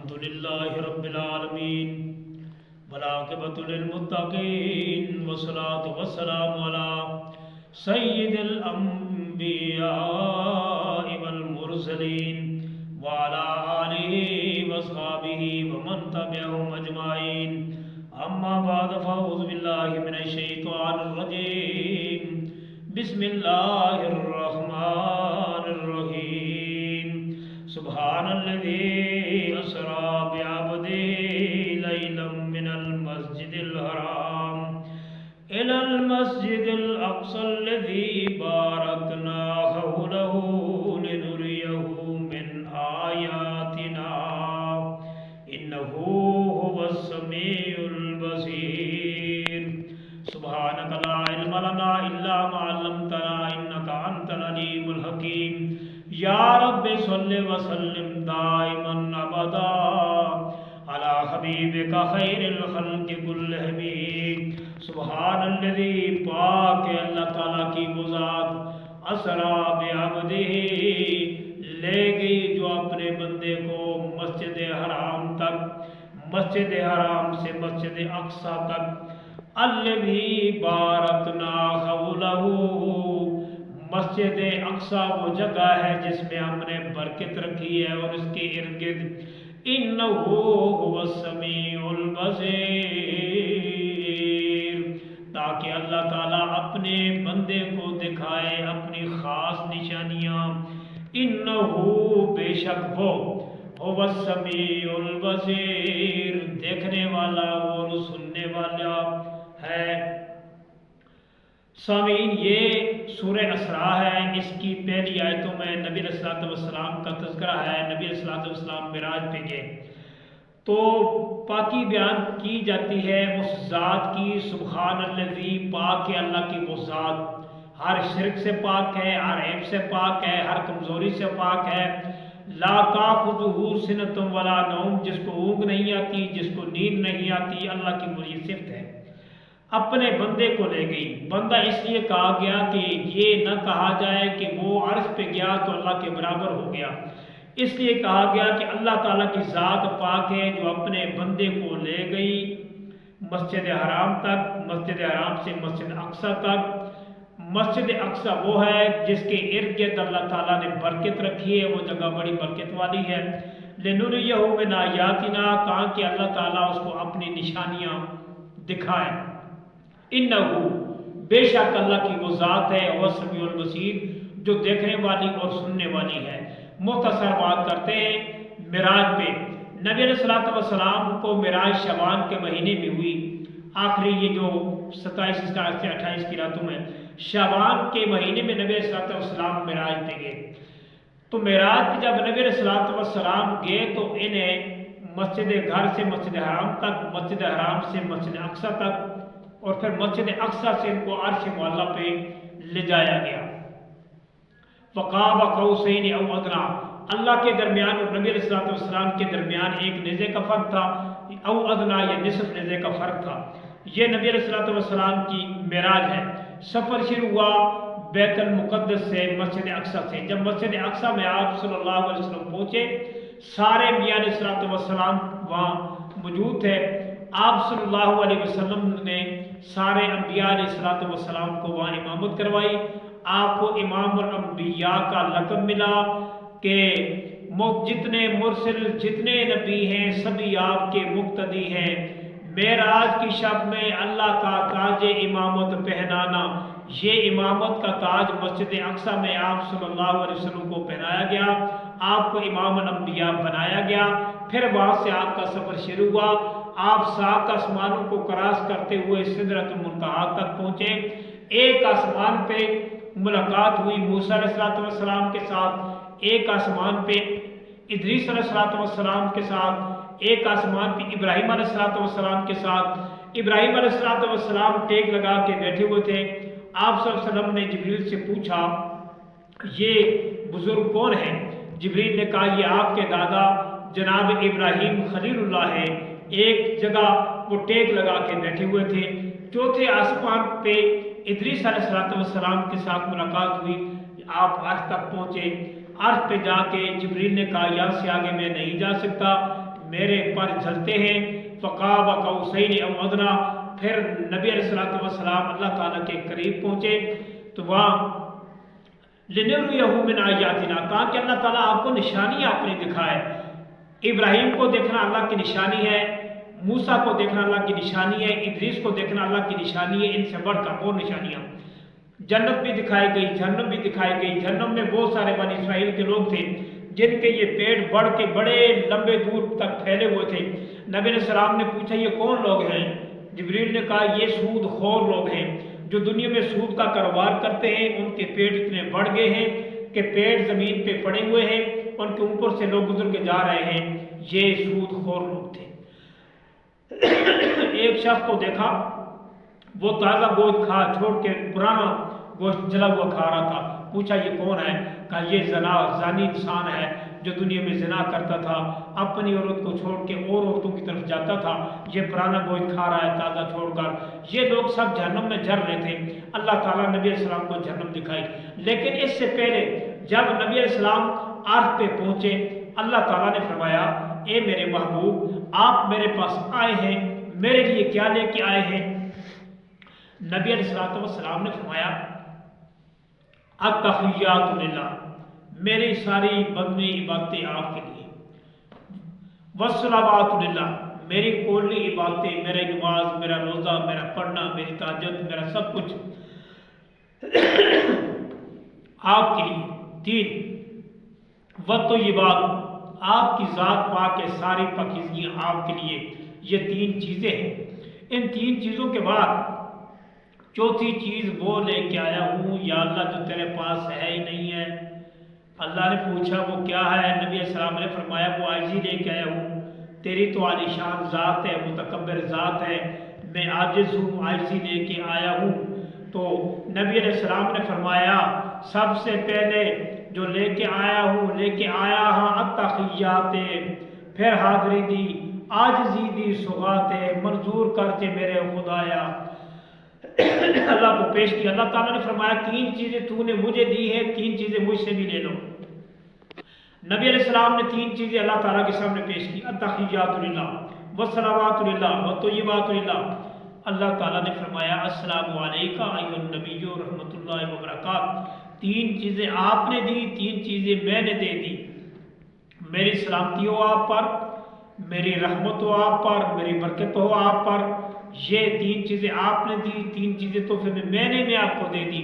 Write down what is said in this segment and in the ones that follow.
الحمد لله رب العالمين والعاقبة للمتقين والصلاة والسلام على سيد الأنبياء والمرسلين وعلى آله وأصحابه ومن تبعهم أجمعين أما بعد فأعوذ بالله من الشيطان الرجيم بسم الله الرحمن الرحيم سبحان الذي أسرى بعبده ليلا من المسجد الحرام إلى المسجد الأقصى الذي باركنا حوله لنريه من آياتنا إنه هو السميع البصير سبحانك لا علم لنا إلا ما علمتنا إنك أنت العليم الحكيم یا رب صلی وسلم دائما ابدا على حبیبک خیر الخلق کلہم سبحان الذی پاک اللہ تعالیٰ کی وہ ذات اسرا بعبدہ لے گئی جو اپنے بندے کو مسجد حرام تک، مسجد حرام سے مسجد اقصی تک، الذی بارکنا حولہ مسجد اقصی وہ جگہ ہے جس میں ہم نے برکت رکھی ہے اور اس کے ارد گرد انہ هو السمیع البصیر، تاکہ اللہ تعالیٰ اپنے بندے کو دکھائے اپنی خاص نشانیاں۔ انہ بے شک وہ هو السمیع البصیر دیکھنے والا اور سننے والا ہے۔ سامعین، یہ سورہ اسراء ہے، اس کی پہلی آیتوں میں نبی علیہ الصلوۃ والسلام کا تذکرہ ہے۔ نبی علیہ الصلوۃ والسلام معراج پہ گئے تو پاکی بیان کی جاتی ہے اس ذات کی، سبحان الذی پاک ہے اللہ کی وہ ذات، ہر شرک سے پاک ہے، ہر عیب سے پاک ہے، ہر کمزوری سے پاک ہے۔ لا تاخذہ سنۃ ولا نوم، جس کو اونگ نہیں آتی، جس کو نیند نہیں آتی، اللہ کی وہ یہ صفت ہے۔ اپنے بندے کو لے گئی، بندہ اس لیے کہا گیا کہ یہ نہ کہا جائے کہ وہ عرش پہ گیا تو اللہ کے برابر ہو گیا، اس لیے کہا گیا کہ اللہ تعالیٰ کی ذات پاک ہے جو اپنے بندے کو لے گئی مسجد حرام تک، مسجد حرام سے مسجد اقصی تک۔ مسجد اقصی وہ ہے جس کے ارد گرد اللہ تعالیٰ نے برکت رکھی ہے، وہ جگہ بڑی برکت والی ہے۔ لنریہ من آیاتنا، تاکہ اللہ تعالیٰ اس کو اپنی نشانیاں دکھائے۔ انہو بے شک اللہ کی وہ ذات ہے، وہ سمیع البصیر جو دیکھنے والی اور سننے والی ہے۔ مختصر بات کرتے ہیں معراج پہ۔ نبی علیہ الصلوۃ والسلام کو معراج شعبان کے مہینے میں ہوئی، آخری یہ جو 27 سے 28 کی راتوں میں، شعبان کے مہینے میں نبی علیہ الصلوۃ والسلام معراج پہ گئے۔ تو معراج پہ جب نبی علیہ الصلوۃ والسلام گئے تو انہیں مسجد گھر سے مسجد حرام تک، مسجد حرام سے مسجد اقصی تک، اور پھر مسجد اقصی سے ان کو عرش معلیٰ پہ لے جایا گیا۔ فقاب قوسین او ادنیٰ، اللہ کے درمیان اور نبی علیہ الصلوۃ والسلام کے درمیان ایک نیزے کا فرق تھا، او ادنیٰ یا نصف نیزے کا فرق تھا۔ یہ نبی علیہ الصلوۃ والسلام کی معراج ہے۔ سفر شروع ہوا بیت المقدس سے، مسجد اقصی سے۔ جب مسجد اقصی میں آپ صلی اللہ علیہ وسلم پہنچے، سارے انبیاء علیہ الصلوۃ والسلام وہاں موجود تھے۔ آپ صلی اللہ علیہ وسلم نے سارے انبیاء علیہ الصلوۃ والسلام کو وہاں امامت کروائی۔ آپ کو امام الانبیاء کا لقب ملا کہ جتنے مرسل، جتنے نبی ہیں سبھی آپ کے مقتدی ہیں۔ معراج کی شب میں اللہ کا تاج امامت پہنانا، یہ امامت کا تاج مسجد اقصی میں آپ صلی اللہ علیہ وسلم کو پہنایا گیا، آپ کو امام الانبیاء بنایا گیا۔ پھر وہاں سے آپ کا سفر شروع ہوا، آپ 7 آسمانوں کو کراس کرتے ہوئے سدرۃ المنتہا تک پہنچے۔ ایک آسمان پہ ملاقات ہوئی موسیٰ علیہ السلام کے ساتھ، ایک آسمان پہ ادریس علیہ السلام کے ساتھ، ایک آسمان پہ ابراہیم علیہ السلام کے ساتھ۔ ابراہیم علیہ السلام ٹیک لگا کے بیٹھے ہوئے تھے۔ آپ صلی اللہ علیہ وسلم نے جبریل سے پوچھا یہ بزرگ کون ہیں؟ جبریل نے کہا یہ آپ کے دادا جناب ابراہیم خلیل اللہ ہے۔ ایک جگہ وہ ٹیک لگا کے بیٹھے ہوئے تھے۔ چوتھے آسمان پہ ادریس علیہ السلام کے ساتھ ملاقات ہوئی، آپ عرش تک پہنچے۔ عرش پہ جا کے جبریل نے کہا یہاں سے آگے میں نہیں جا سکتا، میرے پر جلتے ہیں، فقاب قوسین او ادنا، پھر نبی علیہ الصلوۃ والسلام اللہ تعالیٰ کے قریب پہنچے تو وہاں لنریہ من آیاتنا، تاکہ اللہ تعالیٰ آپ کو نشانیاں اپنی دکھائے۔ ابراہیم کو دیکھنا اللہ کی نشانی ہے، موسیٰ کو دیکھنا اللہ کی نشانی ہے، ادریس کو دیکھنا اللہ کی نشانی ہے، ان سے بڑھ کر اور نشانیاں۔ جنت بھی دکھائی گئی، جہنم بھی دکھائی گئی۔ جہنم میں بہت سارے بنی اسرائیل کے لوگ تھے جن کے یہ پیٹ بڑھ کے بڑے لمبے دور تک پھیلے ہوئے تھے۔ نبی علیہ السلام نے پوچھا یہ کون لوگ ہیں؟ جبریل نے کہا یہ سود خور لوگ ہیں جو دنیا میں سود کا کاروبار کرتے ہیں، ان کے پیٹ اتنے بڑھ گئے ہیں کہ پیٹ زمین پہ پڑے ہوئے ہیں، ان کے اوپر سے لوگ گزر کے جا رہے ہیں، یہ سود خور لوگ تھے۔ ایک شخص کو دیکھا وہ تازہ گوشت کھا چھوڑ کے پرانا گوشت جلا ہوا کھا رہا تھا، پوچھا یہ کون ہے؟ کہا یہ زانی انسان ہے جو دنیا میں زنا کرتا تھا، اپنی عورت کو چھوڑ کے اور عورتوں کی طرف جاتا تھا، یہ پرانا گوشت کھا رہا ہے تازہ چھوڑ کر۔ یہ لوگ سب جہنم میں جل رہے تھے۔ اللہ تعالیٰ نبی علیہ السلام کو جہنم دکھائی، لیکن اس سے پہلے جب نبی علیہ السلام عرش پہ پہنچے اللہ تعالیٰ نے فرمایا اے میرے محبوب آپ میرے پاس آئے ہیں، میرے لیے کیا لے کے آئے ہیں؟ نبی علیہ السلام نے فرمایا التحیات للہ، میری ساری بدنی عبادتیں آپ کے لیے، والصلوات للہ، میری کلی عبادتیں، میری نماز، میرا روزہ، میرا پڑھنا، میری تہجد، میرا سب کچھ آپ کے لیے۔ تین والطیبات، آپ کی ذات پاک ہے، ساری پاکیزگیاں آپ کے لیے۔ یہ تین چیزیں ہیں۔ ان تین چیزوں کے بعد چوتھی چیز وہ لے کے آیا ہوں یا اللہ جو تیرے پاس ہے ہی نہیں ہے۔ اللہ نے پوچھا وہ کیا ہے؟ نبی علیہ السلام نے فرمایا وہ عاجزی لے کے آیا ہوں، تیری تو عالی شان ذات ہے، متکبر ذات ہے، میں عاجز ہوں، عاجزی لے کے آیا ہوں۔ تو نبی علیہ السلام نے فرمایا سب سے پہلے جو لے کے آیا ہوں، لے کے آیا ہاں التحیات، پھر حاضری دی، عاجزی دی، سوغات منظور کر کے میرے خدایا اللہ کو پیش کیا۔ اللہ تعالیٰ نے فرمایا تین چیزیں تو نے مجھے دی ہیں، تین چیزیں مجھ سے بھی لے لو۔ نبی علیہ السلام نے تین چیزیں اللہ تعالیٰ کے سامنے پیش کی، التحیات للہ والصلوات للہ والطیبات للہ۔ اللہ تعالیٰ نے فرمایا السلام علیکم ایھا النبی و رحمۃ اللہ وبرکاتہ، تین چیزیں آپ نے دی، تین چیزیں میں نے دے دی، میری سلامتی ہو آپ پر، میری رحمت ہو آپ پر، میری برکت ہو آپ پر۔ یہ تین چیزیں آپ نے دی، تین چیزیں تو پھر میں نے آپ کو دے دی۔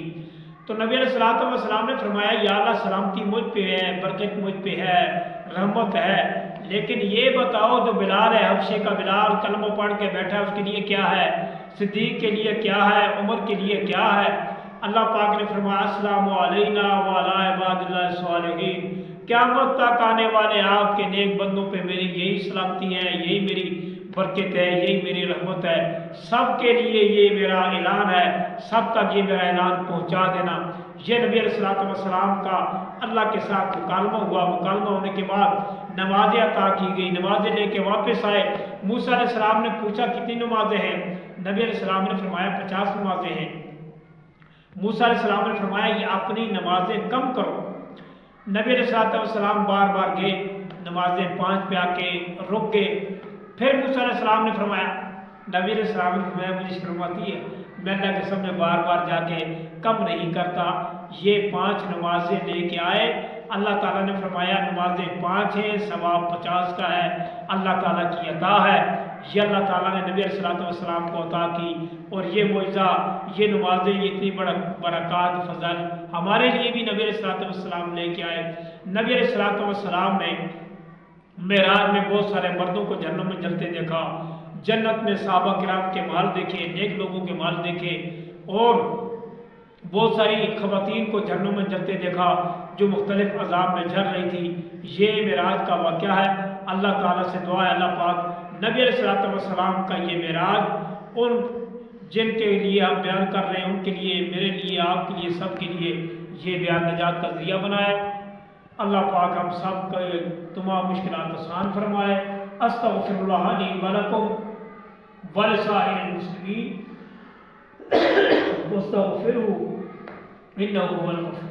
تو نبی علیہ السلام نے فرمایا یا اللہ سلامتی مجھ پہ ہے، برکت مجھ پہ ہے، رحمت ہے، لیکن یہ بتاؤ جو بلال ہے، حبشے کا بلال کلمہ پڑھ کے بیٹھا ہے، اس کے لیے کیا ہے؟ صدیق کے لیے کیا ہے؟ عمر کے لیے کیا ہے؟ اللہ پاک نے فرمایا السلام علینا وعلی عباد اللہ الصالحین، قیامت تک آنے والے آپ کے نیک بندوں پہ میری یہی سلامتی ہے، یہی میری برکت ہے، یہی میری رحمت ہے۔ سب کے لیے یہ میرا اعلان ہے، سب تک یہ میرا اعلان پہنچا دینا۔ یہ نبی علیہ السلام کا اللہ کے ساتھ مکالمہ ہوا۔ مکالمہ ہونے کے بعد نمازیں عطا کی گئی، نمازیں لے کے واپس آئے۔ موسیٰ علیہ السلام نے پوچھا کتنی نمازیں ہیں؟ نبی علیہ السلام نے فرمایا 50 نمازیں ہیں۔ موسیٰ علیہ السلام نے فرمایا یہ اپنی نمازیں کم کرو۔ نبی علیہ السلام بار بار گئے، نمازیں 5 پہ آ کے رک گئے۔ پھر موسیٰ علیہ السلام نے فرمایا، نبی علیہ السلام نے فرمایا مجھے شرم آتی ہے، میں اللہ کے سامنے بار بار جا کے کم نہیں کرتا۔ یہ 5 نمازیں لے کے آئے۔ اللہ تعالیٰ نے فرمایا نمازیں 5 ہیں، ثواب 50 کا ہے، اللہ تعالیٰ کی عطا ہے۔ یہ اللہ تعالیٰ نے نبی علیہ السلام کو عطا کی، اور یہ معجزہ، یہ نمازیں، یہ اتنی برکات فضل ہمارے لیے بھی نبی علیہ السلام لے کے آئے۔ نبی علیہ السلام نے معراج میں بہت سارے مردوں کو جہنم میں جلتے دیکھا، جنت میں صحابہ کرام کے محل دیکھے، نیک لوگوں کے محل دیکھے، اور بہت ساری خواتین کو جہنم میں جلتے دیکھا جو مختلف عذاب میں جل رہی تھی۔ یہ معراج کا واقعہ ہے۔ اللہ تعالیٰ سے دعا ہے اللہ پاک نبی علیہ السلام کا یہ معراج ان جن کے لیے ہم بیان کر رہے ہیں، ان کے لیے، میرے لیے، آپ کے لیے، سب کے لیے یہ بیان نجات کا ذریعہ بنائے۔ اللہ پاک ہم سب کے تمام مشکلات آسان فرمائے۔ استغفر اللہ لی ولکم ولسائر المسلمین واستغفروہ انہ هو الغفور